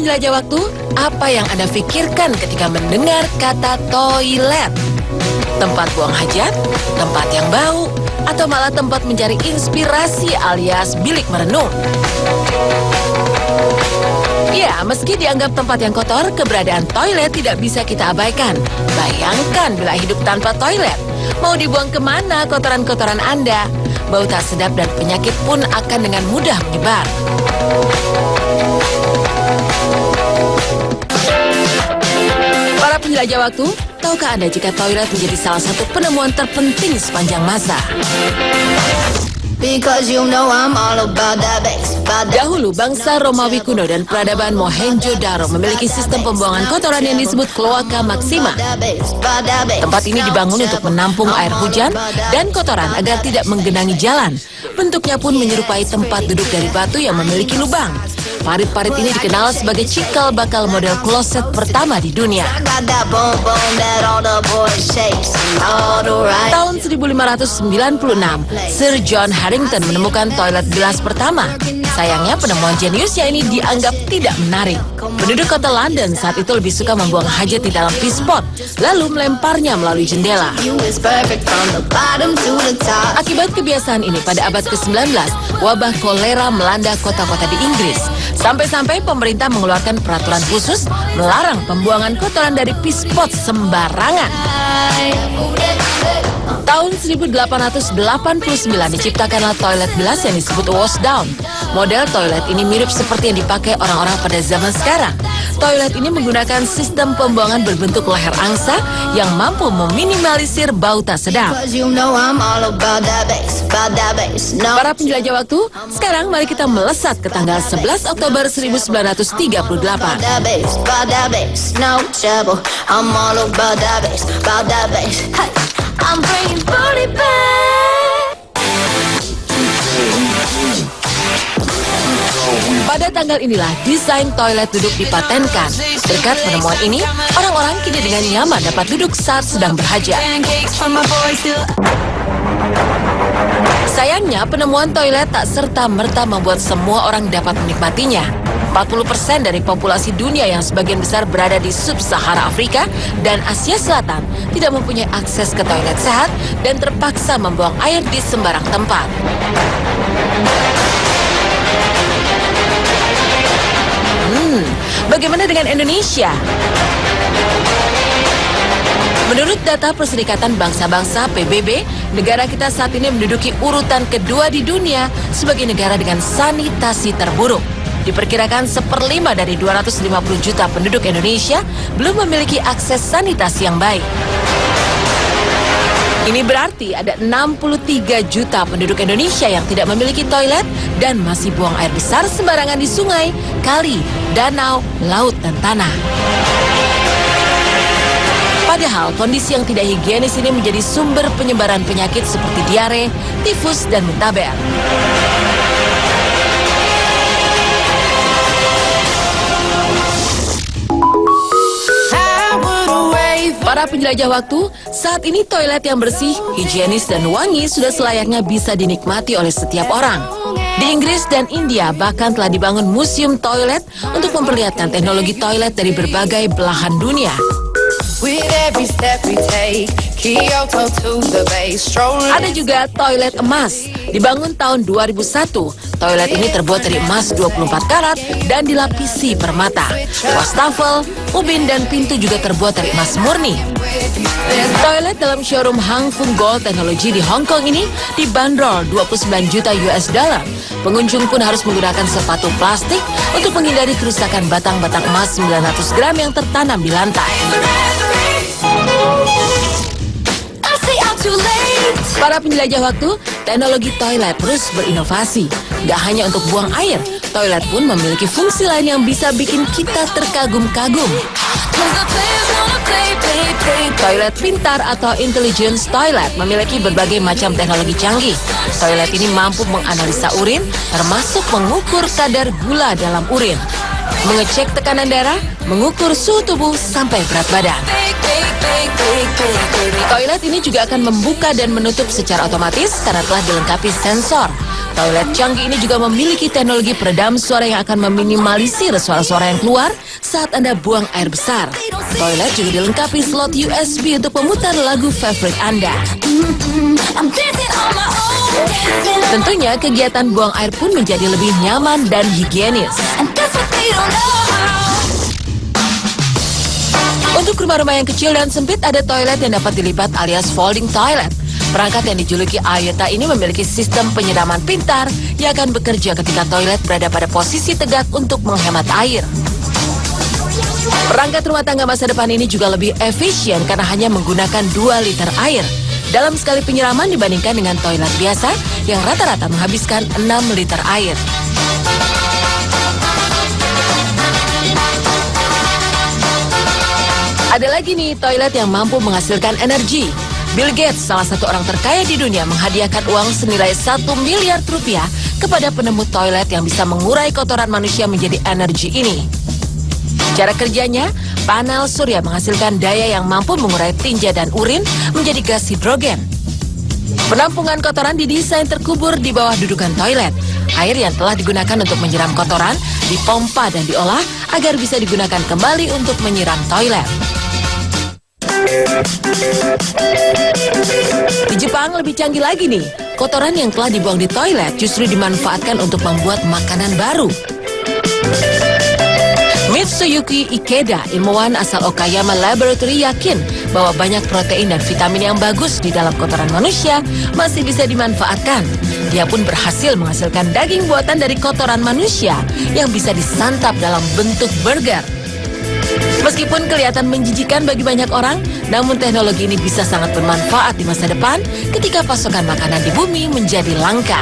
penjelajah waktu, apa yang Anda pikirkan ketika mendengar kata toilet? Tempat buang hajat, tempat yang bau, atau malah tempat mencari inspirasi alias bilik merenung? Ya, meski dianggap tempat yang kotor, keberadaan toilet tidak bisa kita abaikan. Bayangkan bila hidup tanpa toilet. Mau dibuang kemana kotoran-kotoran Anda? Bau tak sedap dan penyakit pun akan dengan mudah menyebar. Para penjelajah waktu, tahukah Anda jika toilet menjadi salah satu penemuan terpenting sepanjang masa? Dahulu, bangsa Romawi kuno dan peradaban Mohenjo-daro memiliki sistem pembuangan kotoran yang disebut Cloaca Maxima. Tempat ini dibangun untuk menampung air hujan dan kotoran agar tidak menggenangi jalan. Bentuknya pun menyerupai tempat duduk dari batu yang memiliki lubang. Parit-parit ini dikenal sebagai cikal bakal model kloset pertama di dunia. Tahun 1596, Sir John Harington menemukan toilet gelas pertama. Sayangnya penemuan jeniusnya ini dianggap tidak menarik. Penduduk kota London saat itu lebih suka membuang hajat di dalam pispot, lalu melemparnya melalui jendela. Akibat kebiasaan ini, pada abad ke-19, wabah kolera melanda kota-kota di Inggris. Sampai-sampai pemerintah mengeluarkan peraturan khusus melarang pembuangan kotoran dari pispot sembarangan. Tahun 1889 diciptakanlah toilet gelas yang disebut washdown. Model toilet ini mirip seperti yang dipakai orang-orang pada zaman sekarang. Toilet ini menggunakan sistem pembuangan berbentuk leher angsa yang mampu meminimalisir bau tak sedap. Para penjelajah waktu, sekarang mari kita melesat ke tanggal 11 Oktober 1938. I'm bringing booty back. Pada tanggal inilah desain toilet duduk dipatenkan. Berkat penemuan ini, orang-orang kini dengan nyaman dapat duduk saat sedang berhajat. Sayangnya, penemuan toilet tak serta-merta membuat semua orang dapat menikmatinya. 40% dari populasi dunia yang sebagian besar berada di sub-Sahara Afrika dan Asia Selatan tidak mempunyai akses ke toilet sehat dan terpaksa membuang air di sembarang tempat. Bagaimana dengan Indonesia? Menurut data Perserikatan Bangsa-Bangsa PBB, negara kita saat ini menduduki urutan kedua di dunia sebagai negara dengan sanitasi terburuk. Diperkirakan 1/5 dari 250 juta penduduk Indonesia belum memiliki akses sanitasi yang baik. Ini berarti ada 63 juta penduduk Indonesia yang tidak memiliki toilet dan masih buang air besar sembarangan di sungai, kali, danau, laut, dan tanah. Padahal kondisi yang tidak higienis ini menjadi sumber penyebaran penyakit seperti diare, tifus, dan muntaber. Para penjelajah waktu, saat ini toilet yang bersih, higienis, dan wangi sudah selayaknya bisa dinikmati oleh setiap orang. Di Inggris dan India bahkan telah dibangun museum toilet untuk memperlihatkan teknologi toilet dari berbagai belahan dunia. Ada juga toilet emas, dibangun tahun 2001. Toilet ini terbuat dari emas 24 karat dan dilapisi permata. Wastafel, ubin, dan pintu juga terbuat dari emas murni. Toilet dalam showroom Hang Fung Gold Technology di Hong Kong ini dibanderol 29 juta US dollar. Pengunjung pun harus menggunakan sepatu plastik untuk menghindari kerusakan batang-batang emas 900 gram yang tertanam di lantai. Para penjelajah waktu, teknologi toilet terus berinovasi. Gak hanya untuk buang air, toilet pun memiliki fungsi lain yang bisa bikin kita terkagum-kagum. Toilet pintar atau intelligence toilet memiliki berbagai macam teknologi canggih. Toilet ini mampu menganalisa urin, termasuk mengukur kadar gula dalam urin. mengecek tekanan darah, mengukur suhu tubuh sampai berat badan. Toilet ini juga akan membuka dan menutup secara otomatis karena telah dilengkapi sensor. Toilet canggih ini juga memiliki teknologi peredam suara yang akan meminimalisir suara-suara yang keluar saat Anda buang air besar. Toilet juga dilengkapi slot USB untuk memutar lagu favorit Anda. Tentunya kegiatan buang air pun menjadi lebih nyaman dan higienis. Untuk rumah-rumah yang kecil dan sempit, ada toilet yang dapat dilipat alias folding toilet. Perangkat yang dijuluki Ayota ini memiliki sistem penyiraman pintar yang akan bekerja ketika toilet berada pada posisi tegak untuk menghemat air. Perangkat rumah tangga masa depan ini juga lebih efisien karena hanya menggunakan 2 liter air dalam sekali penyiraman dibandingkan dengan toilet biasa yang rata-rata menghabiskan 6 liter air. Ada lagi nih toilet yang mampu menghasilkan energi. Bill Gates, salah satu orang terkaya di dunia, menghadiahkan uang senilai 1 miliar rupiah kepada penemu toilet yang bisa mengurai kotoran manusia menjadi energi ini. Cara kerjanya, panel surya menghasilkan daya yang mampu mengurai tinja dan urin menjadi gas hidrogen. Penampungan kotoran didesain terkubur di bawah dudukan toilet. Air yang telah digunakan untuk menyiram kotoran dipompa dan diolah agar bisa digunakan kembali untuk menyiram toilet. Di Jepang lebih canggih lagi nih. Kotoran yang telah dibuang di toilet justru dimanfaatkan untuk membuat makanan baru. Mitsuyuki Ikeda, ilmuwan asal Okayama Laboratory, yakin bahwa banyak protein dan vitamin yang bagus di dalam kotoran manusia masih bisa dimanfaatkan. Dia pun berhasil menghasilkan daging buatan dari kotoran manusia yang bisa disantap dalam bentuk burger. Meskipun kelihatan menjijikan bagi banyak orang, namun teknologi ini bisa sangat bermanfaat di masa depan ketika pasokan makanan di bumi menjadi langka.